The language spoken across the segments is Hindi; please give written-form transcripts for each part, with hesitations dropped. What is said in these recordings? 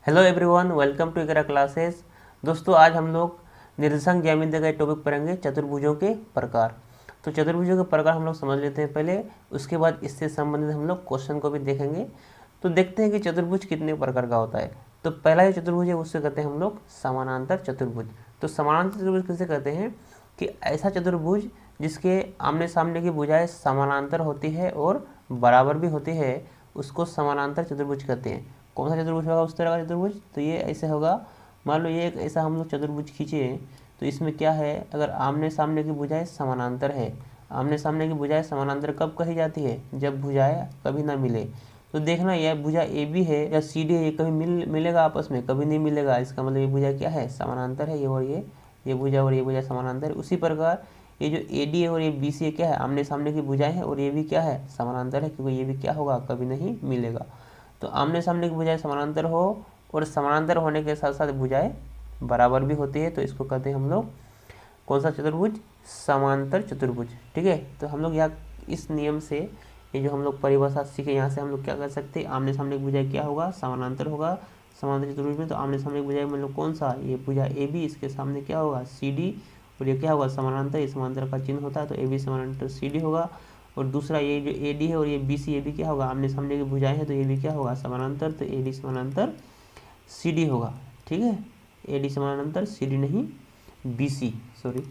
Hello everyone, welcome to Iqra classes. दोस्तों, आज हम लोग निर्देशांक ज्यामिति का टॉपिक पढ़ेंगे, चतुर्भुजों के प्रकार। तो चतुर्भुजों के प्रकार हम लोग समझ लेते हैं पहले, उसके बाद इससे संबंधित हम लोग क्वेश्चन को भी देखेंगे। तो देखते हैं कि चतुर्भुज कितने प्रकार का होता है। तो पहला जो चतुर्भुज है उससे कहते हैं हम लोग समानांतर चतुर्भुज। तो समानांतर चतुर्भुज किसे कहते हैं कि ऐसा चतुर्भुज जिसके आमने सामने की भुजाएं समानांतर होती है और बराबर भी होती है, उसको समानांतर चतुर्भुज कहते हैं। कौन सा चतुर्भुज होगा उस तरह का चतुर्भुज? तो ये ऐसे होगा, मान लो ये एक ऐसा हम लोग चतुर्भुज खींचे, तो इसमें क्या है, अगर आमने सामने की भुजाएं समानांतर है। आमने सामने की भुजाएं समानांतर कब कही जाती है? जब भुजाएं कभी ना मिले। तो देखना, यह भुजा ए बी है या सी डी है, ये कभी मिलेगा आपस में? कभी नहीं मिलेगा। इसका मतलब ये भुजा क्या है? समानांतर है। ये और ये भुजा और ये भुजा समानांतर है। उसी प्रकार ये जो ए डी है और ये बी सी है, क्या है? आमने सामने की भुजाएं है और ये भी क्या है? समानांतर है, क्योंकि ये भी क्या होगा? कभी नहीं मिलेगा। तो आमने सामने की भुजाएं समानांतर हो और समानांतर होने के साथ साथ भुजाएं बराबर भी होती है, तो इसको कहते हैं हम लोग कौन सा चतुर्भुज? समांतर चतुर्भुज। ठीक है। तो हम लोग यहाँ इस नियम से, ये जो हम लोग परिभाषा सीखे, यहाँ से हम लोग क्या कर सकते हैं, आमने सामने की भुजाएं क्या होगा? समानांतर होगा समांतर चतुर्भुज में। तो आमने सामने की भुजाएं मतलब कौन सा? ये भुजा ए बी, इसके सामने क्या होगा? सी डी, और ये क्या होगा? समानांतर। ये समांतर का चिन्ह होता है, तो ए बी समानांतर सी डी होगा। और दूसरा ये जो ए डी है और ये बी सी, ये भी क्या होगा? आमने सामने की भुजाएं हैं, तो ये भी क्या होगा? समानांतर। तो ए डी समानांतर सी डी होगा। ठीक है। ए डी समानांतर सी डी नहीं, B C, sorry,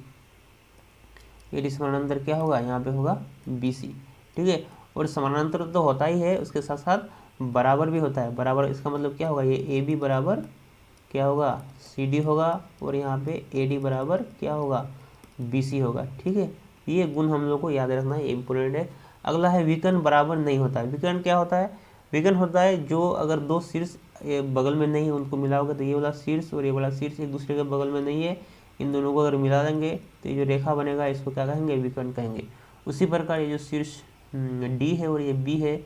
A D समानांतर क्या होगा? यहाँ पे होगा बी सी। ठीक है। और समानांतर तो होता ही है, उसके साथ साथ बराबर भी होता है। बराबर इसका मतलब क्या होगा? ये ए बी बराबर क्या होगा? सी डी होगा, और यहाँ पे ए डी बराबर क्या होगा? बी सी होगा। ठीक है। ये गुण हम लोग को याद रखना है, इम्पोर्टेंट है। अगला है विकर्ण बराबर नहीं होता है। विकर्ण क्या होता है? विकर्ण होता है जो अगर दो शीर्ष बगल में नहीं है, उनको मिलाओगे तो ये वाला शीर्ष और ये वाला शीर्ष एक दूसरे के बगल में नहीं है, इन दोनों को अगर मिला देंगे तो ये जो रेखा बनेगा इसको क्या कहेंगे? विकर्ण कहेंगे। उसी प्रकार ये जो शीर्ष डी है और ये बी है,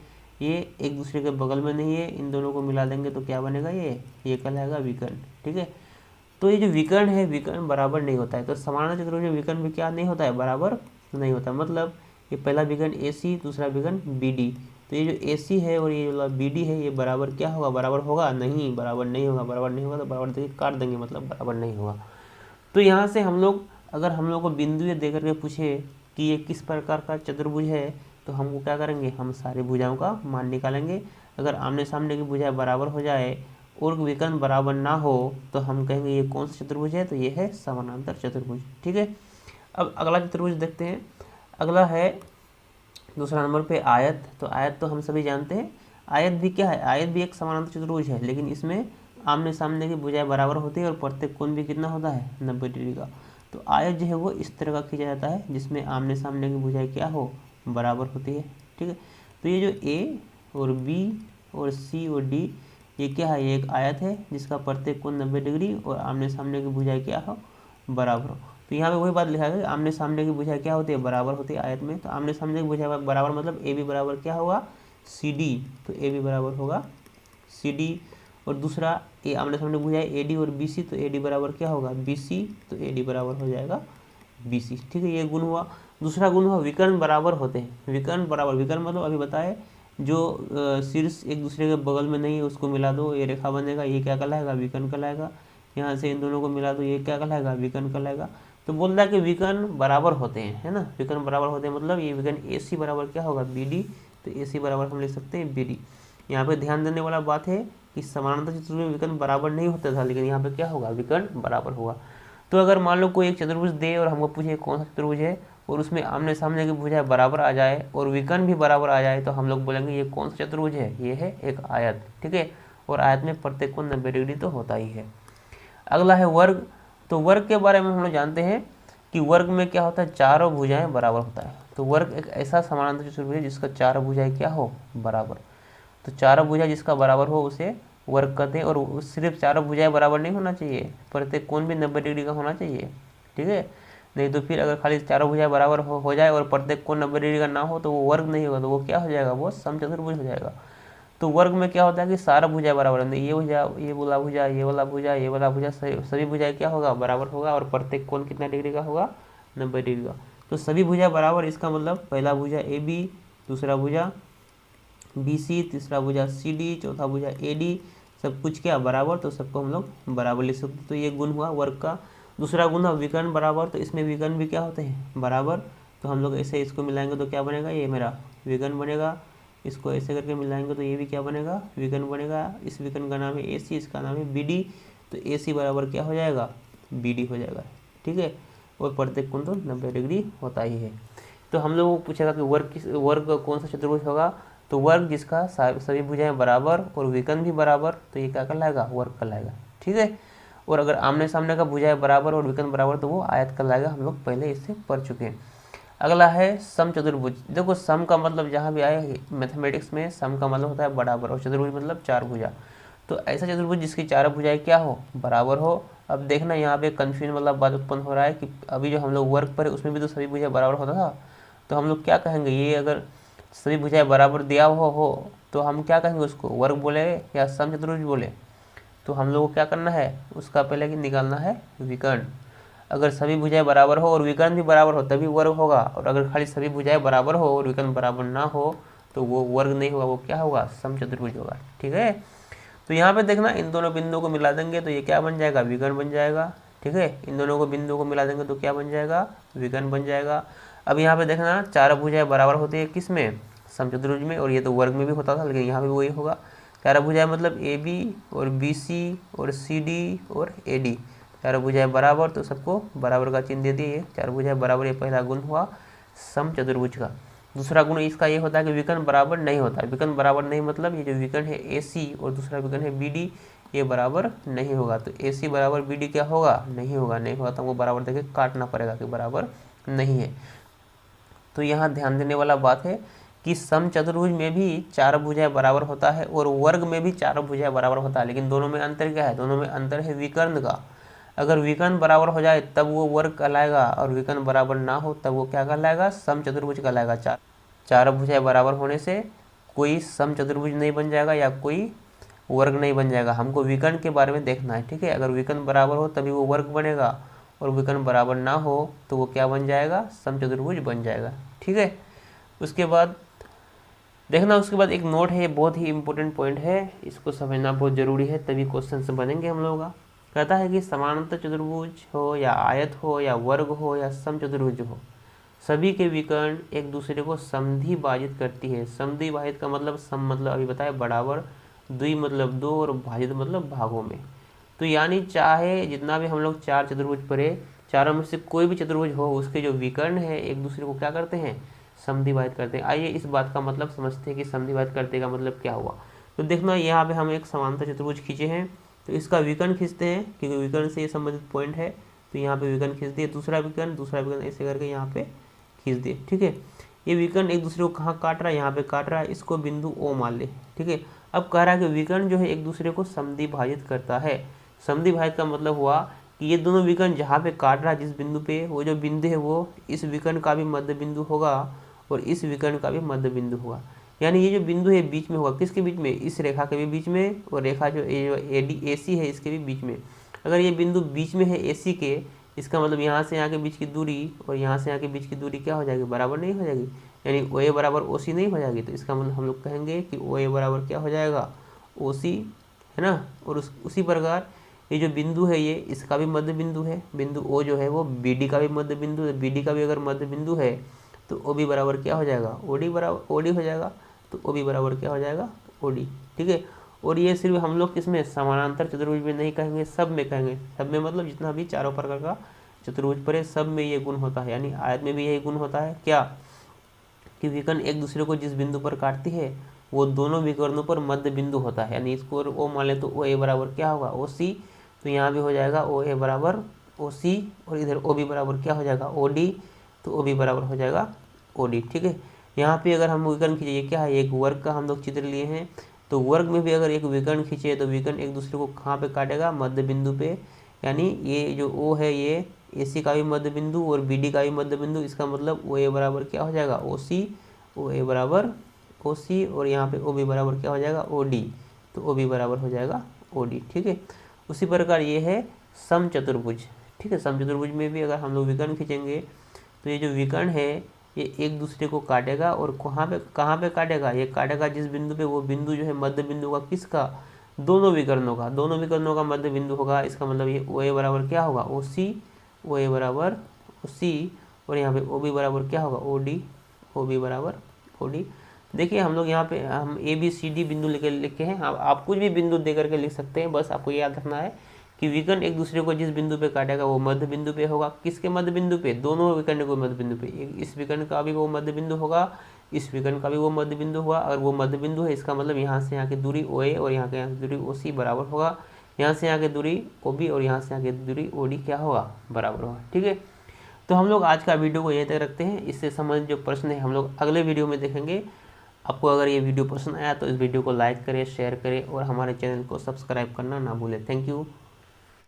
ये एक दूसरे के बगल में नहीं है, इन दोनों को मिला देंगे तो क्या बनेगा? ये कहलाएगा विकर्ण। ठीक है। तो ये जो विकर्ण है, विकर्ण बराबर नहीं होता है। तो समानांतर चतुर्भुज में विकर्ण भी क्या नहीं होता है? बराबर नहीं होता। मतलब ये पहला विकर्ण ए सी, दूसरा विकर्ण बी डी। तो ये जो ए सी है और ये वाला बी डी है, ये बराबर क्या होगा? बराबर होगा नहीं, बराबर नहीं होगा। बराबर नहीं होगा तो बराबर देखिए काट देंगे, मतलब बराबर नहीं होगा। तो यहाँ से हम लोग, अगर हम लोग को बिंदु दे करके पूछे कि ये किस प्रकार का चतुर्भुज है, तो हमको क्या करेंगे? हम सारी भुजाओं का मान निकालेंगे। अगर आमने सामने की भुजाएं बराबर हो जाए और विकर्ण बराबर ना हो, तो हम कहेंगे ये कौन सा चतुर्भुज है? तो ये है समानांतर चतुर्भुज। ठीक है। अब अगला चतुर्भुज देखते हैं। अगला है दूसरा नंबर पे आयत। तो आयत तो हम सभी जानते हैं, आयत भी क्या है? आयत भी एक समानांतर चतुर्भुज है, लेकिन इसमें आमने सामने की भुजाएं बराबर होती है और प्रत्येक कोण भी कितना होता है? 90 डिग्री का। तो आयत जो है वो इस तरह का खींचा जाता है जिसमें आमने सामने की भुजाएं क्या हो? बराबर होती है। ठीक है। तो ये जो ए और बी और सी और डी, ये क्या है? ये एक आयत है जिसका प्रत्येक कोण 90 डिग्री और आमने सामने की भुजाएं क्या हो? बराबर हो। तो यहाँ पे वही बात लिखा है, आमने सामने की भुजाएं क्या होती है? बराबर होती है आयत में। तो आमने सामने की भुजाएं बराबर मतलब ए बी बराबर क्या होगा? C D. तो ए बी बराबर होगा सी डी। और दूसरा ए आमने सामने भुजाएं ए डी और बी सी, तो ए डी बराबर क्या होगा? B C. तो ए डी बराबर हो जाएगा बी सी। ठीक है। ये गुण हुआ। दूसरा गुण हुआ विकर्ण बराबर होते हैं। विकर्ण बराबर, विकर्ण मतलब अभी बताए जो शीर्ष एक दूसरे के बगल में नहीं है उसको मिला दो, ये रेखा बनेगा, ये क्या कहलाएगा? विकर्ण कहलाएगा। यहाँ से इन दोनों को मिला दो, ये क्या कहलाएगा? विकर्ण कहलाएगा। तो बोल रहा है कि विकर्ण बराबर होते हैं, है ना। विकर्ण बराबर होते हैं मतलब ये विकर्ण ए सी बराबर क्या होगा? B D. तो ए सी बराबर हम लिख सकते हैं बी डी। यहाँ पे ध्यान देने वाला बात है कि समानांतर चतुर्भुज में विकर्ण बराबर नहीं होता था, लेकिन यहाँ पे क्या होगा? विकर्ण बराबर होगा। तो अगर मान लो कोई एक चतुर्भुज दे और हमको पूछे कौन सा चतुर्भुज है, और उसमें आमने सामने की भुजाएं बराबर आ जाए और विकर्ण भी बराबर आ जाए, तो हम लोग बोलेंगे ये कौन सा चतुर्भुज है? ये है एक आयत। ठीक है। और आयत में प्रत्येक कोण 90 डिग्री तो होता ही है। अगला है वर्ग। तो वर्ग के बारे में हम लोग जानते हैं कि वर्ग में क्या होता है? चारों भुजाएं बराबर होता है। तो वर्ग एक ऐसा समानांतर चतुर्भुज है जिसका चारों भुजाएं क्या हो? बराबर। तो चारों भुजा जिसका बराबर हो उसे वर्ग कहते हैं। और सिर्फ चारों भुजाएं बराबर नहीं होना चाहिए, प्रत्येक कोण भी 90 डिग्री का होना चाहिए। ठीक है। नहीं तो फिर अगर खाली चारों भुजाएं बराबर हो जाए और प्रत्येक कोण 90 डिग्री का ना हो तो वो वर्ग नहीं होगा, तो वो क्या हो जाएगा? वो समचतुर्भुज हो जाएगा। तो वर्ग में क्या होता है कि सारा भुजाएं बराबर होंगे, ये भुजा, ये वाला भुजा, ये वाला भुजा, ये वाला भुजा, सभी भुजाएं क्या होगा? बराबर होगा। और प्रत्येक कोण कितना डिग्री का होगा? 90 डिग्री का। तो सभी भुजा बराबर, इसका मतलब पहला भुजा ए बी, दूसरा भुजा बी सी, तीसरा भुजा सी डी, चौथा भुजा ए डी, सब कुछ क्या बराबर, तो सबको हम लोग बराबर लिख सकते। तो ये गुण हुआ वर्ग का। दूसरा गुण है विकर्ण बराबर, तो इसमें विकर्ण भी क्या होते हैं बराबर। तो हम लोग ऐसे इसको मिलाएंगे तो क्या बनेगा, ये मेरा विकर्ण बनेगा। इसको ऐसे करके मिलाएंगे तो ये भी क्या बनेगा, विकर्ण बनेगा। इस विकर्ण का नाम है AC, इसका नाम है BD। तो AC बराबर क्या हो जाएगा, BD हो जाएगा। ठीक है, और प्रत्येक कोण तो 90 डिग्री होता ही है। तो हम लोग को पूछेगा कि वर्ग कौन सा चतुर्भुज होगा, तो वर्ग जिसका सभी भुजाएं बराबर और विकर्ण भी बराबर, तो ये क्या कहलाएगा, वर्ग कहलाएगा। ठीक है, और अगर आमने सामने का भुजाएं बराबर और विकर्ण बराबर तो वो आयत कहलाएगा। हम लोग पहले इससे पढ़ चुके हैं। अगला है सम चतुर्भुज। देखो सम का मतलब जहाँ भी आए मैथमेटिक्स में, सम का मतलब होता है बराबर, और चतुर्भुज मतलब चार भुजा। तो ऐसा चतुर्भुज जिसकी चारों भुजाएं क्या हो, बराबर हो। अब देखना यहाँ पे कन्फ्यूजन वाला बात उत्पन्न हो रहा है कि अभी जो हम लोग वर्ग पर उसमें भी तो सभी भुजाएं बराबर होता था। तो हम लोग क्या कहेंगे, ये अगर सभी भुजाएं बराबर दिया हो तो हम क्या कहेंगे, उसको वर्ग बोले या सम चतुर्भुज बोले। तो हम लोग को क्या करना है, उसका पहले कि निकालना है विकर्ण। अगर सभी भुजाएं बराबर हो और विकर्ण भी बराबर हो तभी वर्ग होगा, और अगर खाली सभी भुजाएं बराबर हो और विकर्ण बराबर ना हो तो वो वर्ग नहीं होगा, वो क्या होगा, सम चतुर्भुज होगा। ठीक है, तो यहाँ पे देखना इन दोनों बिंदुओं को मिला देंगे तो ये क्या बन जाएगा, विकर्ण बन जाएगा। ठीक है, इन दोनों को बिंदुओं को मिला देंगे तो क्या बन जाएगा, विकर्ण बन जाएगा। अब यहाँ पे देखना चार भुजाएं बराबर होती है किस में, सम चतुर्भुज में, और ये तो वर्ग में भी होता था लेकिन यहाँ भी वही होगा। चार भुजाएं मतलब AB और BC और CD और AD, चार भुजाएं बराबर, तो सबको बराबर का चिन्ह दे दिए। चार भुजाएं बराबर, ये पहला गुण हुआ सम चतुर्भुज का। दूसरा गुण इसका ये होता है कि विकर्ण बराबर नहीं होता है। विकर्ण बराबर नहीं मतलब ये जो विकर्ण है AC और दूसरा विकर्ण है BD, ये बराबर नहीं होगा। तो AC बराबर BD क्या होगा, नहीं होगा। नहीं होगा तो हमको बराबर देके काटना पड़ेगा कि बराबर नहीं है। तो यहाँ ध्यान देने वाला बात है कि सम चतुर्भुज में भी चार भुजाएं बराबर होता है और वर्ग में भी चार भुजाएं बराबर होता है, लेकिन दोनों में अंतर क्या है, दोनों में अंतर है विकर्ण का। अगर विकर्ण बराबर हो जाए तब वो वर्ग कहलाएगा, और विकर्ण बराबर ना हो तब वो क्या कहलाएगा, सम चतुर्भुज कहलाएगा। चार भुजाएं बराबर होने से कोई सम चतुर्भुज नहीं बन जाएगा या कोई वर्ग नहीं बन जाएगा। हमको विकर्ण के बारे में देखना है। ठीक है, अगर विकर्ण बराबर हो तभी वो वर्ग बनेगा, और विकर्ण बराबर ना हो तो वो क्या बन जाएगा, सम चतुर्भुज बन जाएगा। ठीक है, उसके बाद देखना, उसके बाद एक नोट है, ये बहुत ही इंपॉर्टेंट पॉइंट है, इसको समझना बहुत जरूरी है तभी क्वेश्चन बनेंगे हम लोगों का। कहता है कि समानांतर चतुर्भुज हो या आयत हो या वर्ग हो या सम चतुर्भुज हो, सभी के विकर्ण एक दूसरे को समधि भाजित करती है। समधि भाजित का मतलब सम मतलब अभी बताया बराबर, द्वि मतलब दो, और भाजित मतलब भागों में। तो यानी चाहे जितना भी हम लोग चार चतुर्भुज पढ़े, चारों में से कोई भी चतुर्भुज हो उसके जो विकर्ण है एक दूसरे को क्या करते हैं, समधि भाजित करते हैं। आइए इस बात का मतलब समझते हैं कि समधि भाजित करते का मतलब क्या हुआ। तो देखना यहाँ पे हम एक समांतर चतुर्भुज खींचे हैं, तो इसका विकर्ण खींचते हैं क्योंकि विकर्ण से ये संबंधित पॉइंट है। तो यहाँ पे विकर्ण खींच दिए, दूसरा विकर्ण ऐसे करके यहाँ पे खींच दिए। ठीक है, ये विकर्ण एक दूसरे को कहाँ काट रहा है, यहाँ पे काट रहा है, इसको बिंदु O मान ले। ठीक है, अब कह रहा है कि विकर्ण जो है एक दूसरे को समधि भाजित करता है। समधि भाजित का मतलब हुआ कि ये दोनों विकर्ण जहाँ पे काट रहा है जिस बिंदु पे, वो जो बिंदु है वो इस विकर्ण का भी मध्य बिंदु होगा और इस विकर्ण का भी मध्य बिंदु होगा। यानी ये जो बिंदु है बीच में होगा, किसके बीच में, इस रेखा के भी बीच में, और रेखा जो AC है इसके भी बीच में। अगर ये बिंदु बीच में है AC के, इसका मतलब यहाँ से यहाँ के बीच की दूरी और यहाँ से यहाँ के बीच की दूरी क्या हो जाएगी, बराबर नहीं हो जाएगी, यानी OA बराबर OC नहीं हो जाएगी। तो इसका मतलब हम लोग कहेंगे कि OA बराबर क्या हो जाएगा, OC, है ना। और उसी प्रकार ये जो बिंदु है ये इसका भी मध्य बिंदु है, बिंदु O जो है वो BD का भी मध्य बिंदु है, BD का भी अगर मध्य बिंदु है तो OB बराबर क्या हो जाएगा, OD बराबर OD हो जाएगा। तो OB बराबर क्या हो जाएगा, OD। ठीक है, और ये सिर्फ हम लोग किसमें, समानांतर चतुर्भुज में नहीं कहेंगे, सब में कहेंगे। सब में मतलब जितना भी चारों प्रकार का चतुर्भुज पर है सब में ये गुण होता है। यानी आयत में भी यही गुण होता है क्या, कि विकर्ण एक दूसरे को जिस बिंदु पर काटती है वो दोनों विकर्णों पर मध्य बिंदु होता है। यानी इसको O मान ले तो OA बराबर क्या होगा, OC। तो यहाँ भी हो जाएगा OA बराबर OC, और इधर OB बराबर क्या हो जाएगा, OD। तो OB बराबर हो जाएगा OD। ठीक है, यहाँ पे अगर हम विकर्ण खींचे, क्या है, एक वर्ग का हम लोग चित्र लिए हैं, तो वर्ग में भी अगर एक विकर्ण खींचे तो विकर्ण एक दूसरे को कहाँ पे काटेगा, मध्य बिंदु पे। यानी ये जो O है ये AC का भी मध्य बिंदु और BD का भी मध्य बिंदु, इसका मतलब OA बराबर क्या हो जाएगा, OC। OA बराबर OC, और यहाँ पे OB बराबर क्या हो जाएगा, OD। तो OB बराबर हो जाएगा OD। ठीक है, उसी प्रकार ये है सम चतुर्भुज। ठीक है, सम चतुर्भुज में भी अगर हम लोग विकर्ण खींचेंगे तो ये जो विकर्ण है ये एक दूसरे को काटेगा, और कहाँ पे काटेगा, ये काटेगा जिस बिंदु पे, वो बिंदु जो है मध्य बिंदु का किसका, दोनों विकर्णों का मध्य बिंदु होगा। इसका मतलब ये ओ ए बराबर क्या होगा, ओ सी, ओ ए बराबर ओ सी, और यहाँ पे ओ बी बराबर क्या होगा, ओ डी, ओ बी बराबर ओ डी। देखिए हम लोग यहाँ पे हम ए बी सी डी बिंदु लिखे हैं। आप कुछ भी बिंदु दे करके लिख सकते हैं, बस आपको याद रखना है कि विकर्ण एक दूसरे को जिस बिंदु पे काटेगा वो मध्य बिंदु पे होगा। किसके मध्य बिंदु पे, दोनों विकर्ण को मध्य बिंदु पे। इस विकर्ण का भी वो मध्य बिंदु होगा, इस विकर्ण का भी वो मध्य बिंदु होगा। अगर वो मध्य बिंदु है इसका मतलब यहाँ से यहाँ की दूरी ओ ए और यहाँ के यहाँ की दूरी ओ सी बराबर होगा। यहाँ से यहाँ की दूरी ओ बी और यहाँ से यहाँ की दूरी ओ डी क्या होगा, बराबर होगा। ठीक है, तो हम लोग आज का वीडियो को यहीं तक रखते हैं। इससे संबंधित जो प्रश्न है हम लोग अगले वीडियो में देखेंगे। आपको अगर ये वीडियो पसंद आया तो इस वीडियो को लाइक करें, शेयर करें और हमारे चैनल को सब्सक्राइब करना ना भूलें। Thank you.